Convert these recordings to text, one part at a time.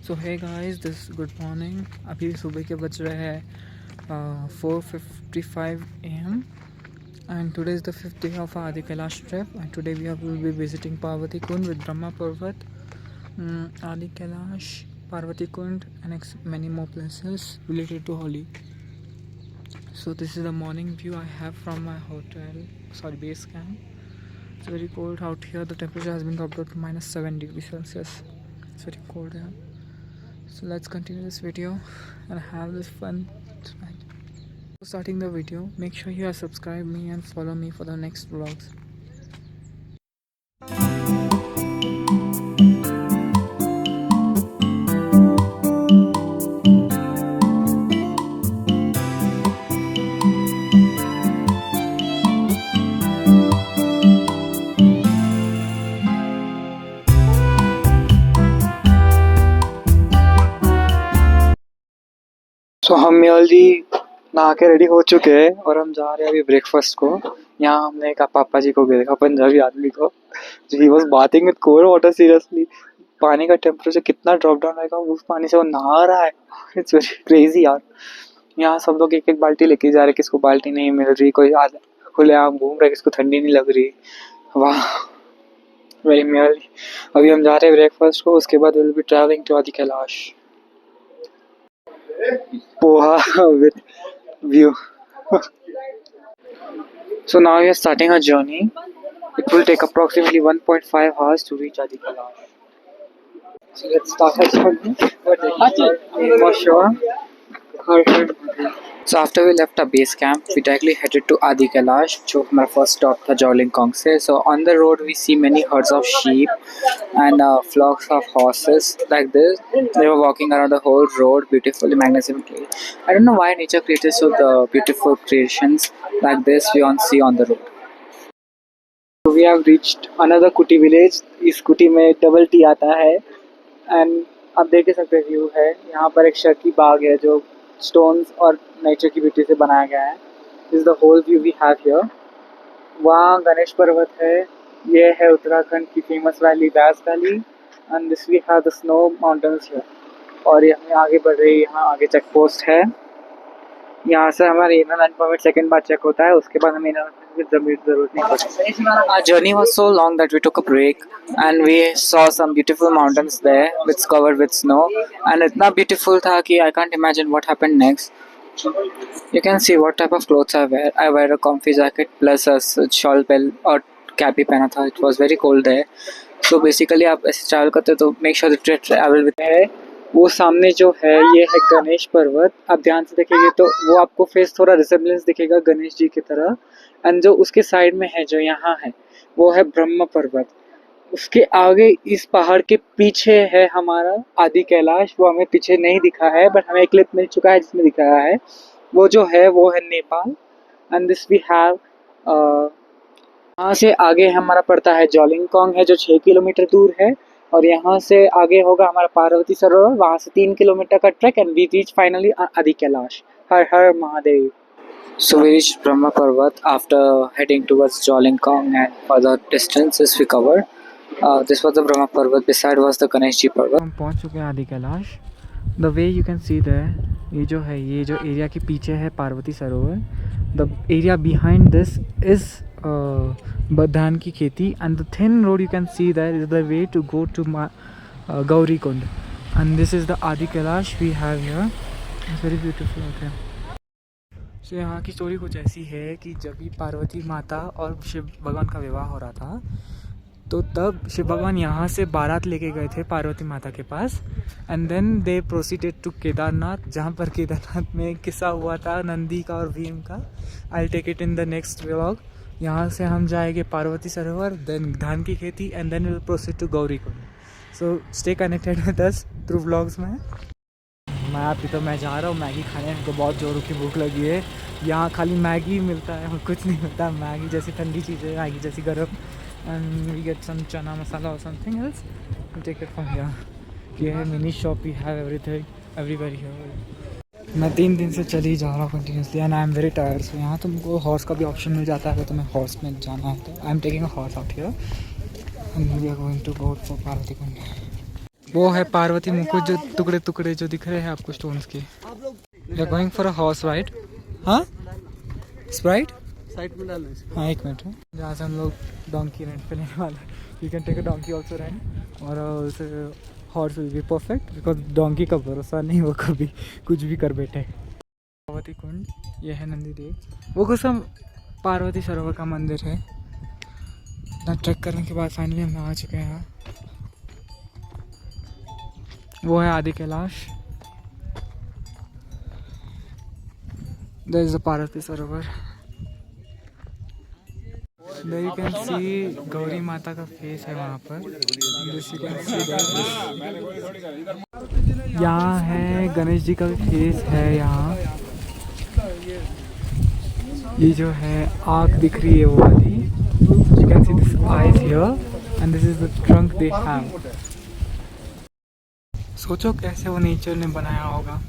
So hey guys, this good morning. अभी सुबह के बज रहे हैं 4:55 AM and today is the 5th day of our Adi Kailash trip, and today will be visiting Parvati Kund with Brahma Parvat, Adi Kailash, Parvati Kund and many more places related to Holi. So this is the morning view I have from my base camp. It's very cold out here. The temperature has been dropped to -7 degrees Celsius. It's very cold here. So let's continue this video and have this fun tonight. Before starting the video, make sure you have subscribed me and follow me for the next vlogs. So हम मेरी नहा के ready हो चुके हैं और हम जा रहे हैं अभी ब्रेकफास्ट को। यहाँ हमने एक पापा जी को भी देखा, पंजाबी आदमी को, जो he was bathing with cold water. Seriously पानी का टेम्परेचर कितना ड्रॉप डाउन रहेगा, उस पानी से वो नहा रहा है। इट्स वेरी क्रेजी यार। यहाँ सब लोग एक एक बाल्टी लेके जा रहे, किसको बाल्टी नहीं मिल रही, कोई खुलेआम घूम रहा है, किसको ठंडी नहीं लग रही। वाह, वेरी मेयरली। अभी हम जा रहे हैं ब्रेकफास्ट को, उसके बाद will be travelling to Adi Kailash. Poha with view. So now we are starting our journey. It will take approximately 1.5 hours to reach Adi Kailash. So let's start our journey. For sure. So after we left our base camp, we directly headed to Adi Kailash, जो हमारा first stop था Jolingkong से. So on the road we see many herds of sheep and flocks of horses like this. They were walking around the whole road beautifully, magnificently. I don't know why nature created so the beautiful creations like this we on see on the road. So we have reached another Kuti village. इस कुटी में double T आता है and आप देख सकते view है। यहाँ पर एक शर्की बाग है जो स्टोन्स और नेचर की ब्यूटी से बनाया गया है। This is the whole view we have here. वहाँ गणेश पर्वत है। ये है उत्तराखंड की famous valley Vyas valley and this we have the snow mountains here. और ये हमें आगे बढ़ रही है। यहाँ आगे चेक पोस्ट है। यहाँ से हमारा इनर लाइन परमिट सेकंड बार चेक होता है, उसके बाद हमें इनर जरूरत नहीं पड़ती। Our journey was so long that we took a break and we saw some beautiful mountains there which covered with snow, and इतना beautiful था कि I can't imagine what happened next. You can see what type of clothes I wear. I wear a comfy jacket plus a shawl belt और cap भी पहना था. It was very cold there. So basically आप ऐसे travel करते हो तो make sure that you travel with है। वो सामने जो है ये है गणेश पर्वत। आप ध्यान से देखेंगे तो वो आपको फेस थोड़ा रिसेम्बलेंस दिखेगा गणेश जी की तरह। एंड जो उसके साइड में है जो यहाँ है वो है ब्रह्म पर्वत। उसके आगे इस पहाड़ के पीछे है हमारा आदि कैलाश। वो हमें पीछे नहीं दिखा है बट हमें एक क्लिप मिल चुका है जिसमें दिखाया है। वो जो है वो है Nepal. And this we have यहाँ से आगे हमारा पड़ता है जोलिंगकोंग है जो 6 किलोमीटर दूर है। और यहाँ से आगे होगा हमारा पार्वती सरोवर, वहाँ से 3 किलोमीटर का track and we reach finally Adi Kailash. Her her Mahadev. So we reached Brahma Parvat after heading towards Jolingkong and further distances we covered. This was the Brahma Parvat. Beside was the Ganesh Ji Parvat. हम पहुँच चुके हैं आदि Kailash. The way you can see there, ये जो area के पीछे है पार्वती सरोवर। The area behind this is धान की खेती and the thin road you can see there is the way to go to Gauri Kund, and this is the Adi Kailash we have here. It's very beautiful out here. So यहाँ की story कुछ ऐसी है कि जब भी पार्वती माता और शिव भगवान का विवाह हो रहा था तो तब शिव भगवान यहाँ से बारात लेके गए थे पार्वती माता के पास and then they proceeded to Kedarnath, जहाँ पर केदारनाथ में किस्सा हुआ था नंदी का और भीम का। I take it in the next vlog. यहाँ से हम जाएंगे पार्वती सरोवर, देन धान की खेती and then will proceed to Gauri Kund. So stay connected with us through vlogs में। मैं जा रहा हूँ मैगी खाने। हमको बहुत जोरों की भूख लगी है। यहाँ खाली मैगी मिलता है और कुछ नहीं मिलता। मैगी जैसी ठंडी चीज़ें, मैगी जैसी गर्म। And we get some chana masala और something else, take it from here. ये है mini shop, we have everything everywhere here. मैं 3 दिन से चल ही जा रहा हूँ continuously and I am very tired. So यहाँ तुमको हॉर्स का भी ऑप्शन मिल जाता है अगर तुम्हें हॉर्स में जाना है तो। I am taking a horse out here and we are going to go for Parvati Kund. वो है पार्वती मुकुट, जो टुकड़े टुकड़े जो दिख रहे हैं आपको स्टोन्स के। We are going for a horse ride. हाँ स्प्राइट साइड में डालना। हाँ 1 मिनट है, जहाँ से हम लोग डोंकी रेंट पे लेने वाले। You can take a donkey also rent, और horse will be perfect because donkey का भरोसा नहीं, वो कभी कुछ भी कर बैठे। पार्वती कुंड, ये है नंदी देव, वो कुछ पार्वती सरोवर का मंदिर है। इतना ट्रैक करने के बाद फाइनली हम आ चुके हैं। वो है Adi Kailash, there is a Parvati Sarovar. There you can see Gauri माता का फेस है वहाँ पर। This you can see there. यहाँ है गणेश जी का भी फेस है यहाँ। ये जो है आँख दिख रही है वो वाली। You can see this eyes here and this is the trunk they have. सोचो कैसे वो नेचर ने बनाया होगा।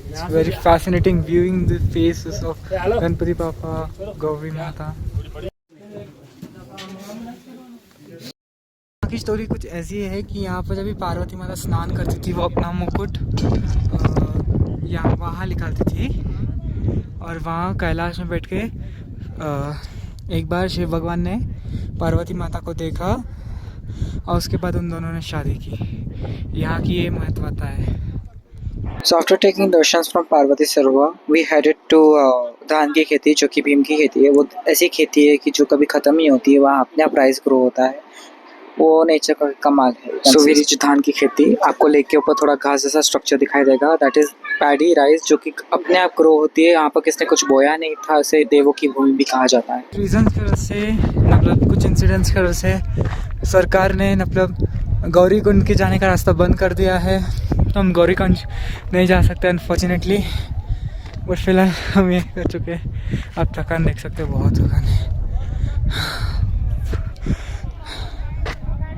It's very fascinating viewing the faces of Ganpati Bappa, Gauri Mata. की स्टोरी कुछ ऐसी है कि यहाँ पर जब भी पार्वती माता स्नान करती थी, वो अपना मुकुट यहाँ वहाँ निकालती थी, और वहाँ कैलाश में बैठ के एक बार शिव भगवान ने पार्वती माता को देखा, और उसके बाद उन दोनों ने शादी की। यहाँ की ये महत्वता है। So after taking darshans from Parvati Sarovar, we headed to धान की खेती, जो कि भीम की खेती है। वो ऐसी खेती है कि जो कभी ख़त्म नहीं होती है, वहाँ अपने आप राइस ग्रो होता है। वो नेचर का कमाल है। सो वी रिच धान की खेती। आपको लेक के ऊपर थोड़ा घास जैसा स्ट्रक्चर दिखाई देगा, दैट इज पैडी राइस, जो कि अपने आप ग्रो होती है। यहाँ पर किसने कुछ बोया नहीं था, इसे देवों की भूमि भी कहा जाता है। रीजन की वजह से, मतलब कुछ इंसिडेंट्स की वजह से सरकार ने मतलब गौरी कुंड के जाने का रास्ता बंद कर दिया है, तो हम गौरी कुंड नहीं जा सकते अनफॉर्चुनेटली। बट फिलहाल हम ये कर चुके हैं। आप थकान देख सकते हो, बहुत थकान है।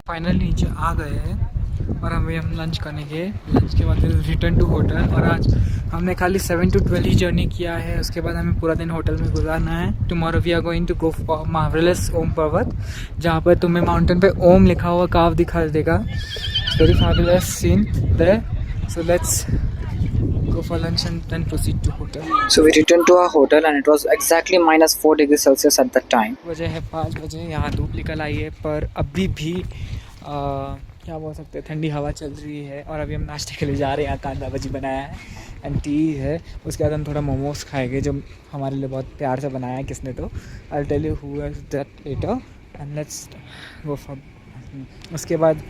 फाइनली नीचे आ गए हैं और अभी हम लंच करने गए। लंच के बाद रिटर्न टू होटल, और आज हमने खाली 7 to 12 ही जर्नी किया है। उसके बाद हमें पूरा दिन होटल में गुजारना है। Tomorrow we are going to go for marvellous Om Parvat, जहाँ पर तुम्हें माउंटेन पे ओम लिखा हुआ काव दिखा देगा। Very fabulous scene there. So let's go for lunch and then proceed to hotel. So we returned to our hotel and it was exactly -4 degrees Celsius at that time. बजे है 5 बजे, यहाँ धूप निकल आई है, पर अभी भी क्या बोल सकते हैं, ठंडी हवा चल रही है। और अभी हम नाश्ते के लिए जा रहे हैं। यहाँ कांदा भजी बनाया है एंड टी है। उसके बाद हम थोड़ा मोमोज खाएंगे, जो हमारे लिए बहुत प्यार से बनाया है किसने, तो I tell you who is that letter and let's go for. उसके बाद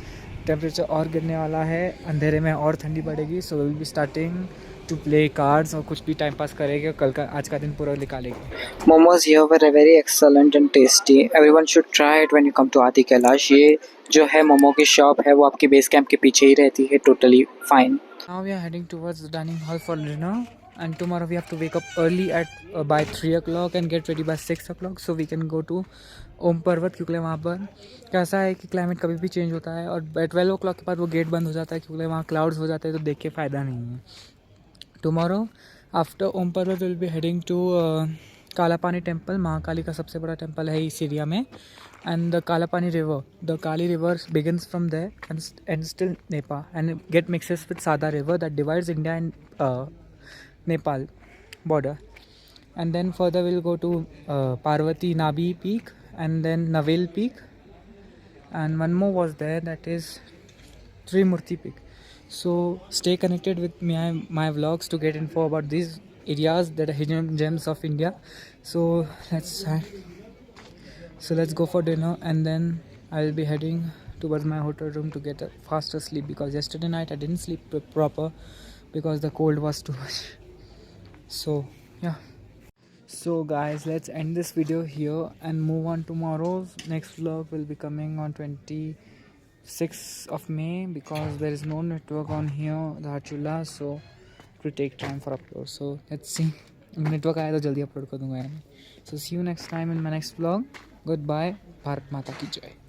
टेम्परेचर और गिरने वाला है, अंधेरे में और ठंडी पड़ेगी। So will be starting to play cards और कुछ भी टाइम पास करेंगे। कल का आज का दिन पूरा निकालेंगे। Momos here were very excellent and tasty. Everyone should try it when you come to Adi Kailash. ये जो है मोमो की शॉप है, वो आपकी बेस कैंप के पीछे ही रहती है, totally fine. Now we are heading towards the dining hall for dinner and tomorrow we have to wake up early at by 3 o'clock and get ready by 6 o'clock so we can go to ओम पर्वत, क्योंकि वहाँ पर कैसा है कि climate कभी भी change होता है, और 12 o'clock के बाद वो गेट बंद हो जाता है, क्योंकि वहाँ क्लाउड्स हो जाते हैं, तो देख के फ़ायदा नहीं है। Tomorrow after Om Parvat will be heading to Kalapani temple. Mahakali का सबसे बड़ा टेम्पल है इस एरिया में। And the Kalapani river, the Kali river begins from there and still Nepal and get mixes with Sarda river that divides India and Nepal border. And then further we'll go to Parvati Nabi Peak and then Navel Peak, and one more was there, that is Trimurti Peak. So stay connected with my vlogs to get info about these areas that are hidden gems of India. So let's go for dinner, and then I'll be heading towards my hotel room to get a faster sleep, because yesterday night I didn't sleep proper because the cold was too much. So yeah, so guys, let's end this video here and move on. Tomorrow's next vlog will be coming on 26th of May, because there is no network on here, Dhachula, so it will take time for upload. So let's see, network आया तो जल्दी upload कर दूंगा। So see you next time in my next vlog. Goodbye. Bharat माता की जय।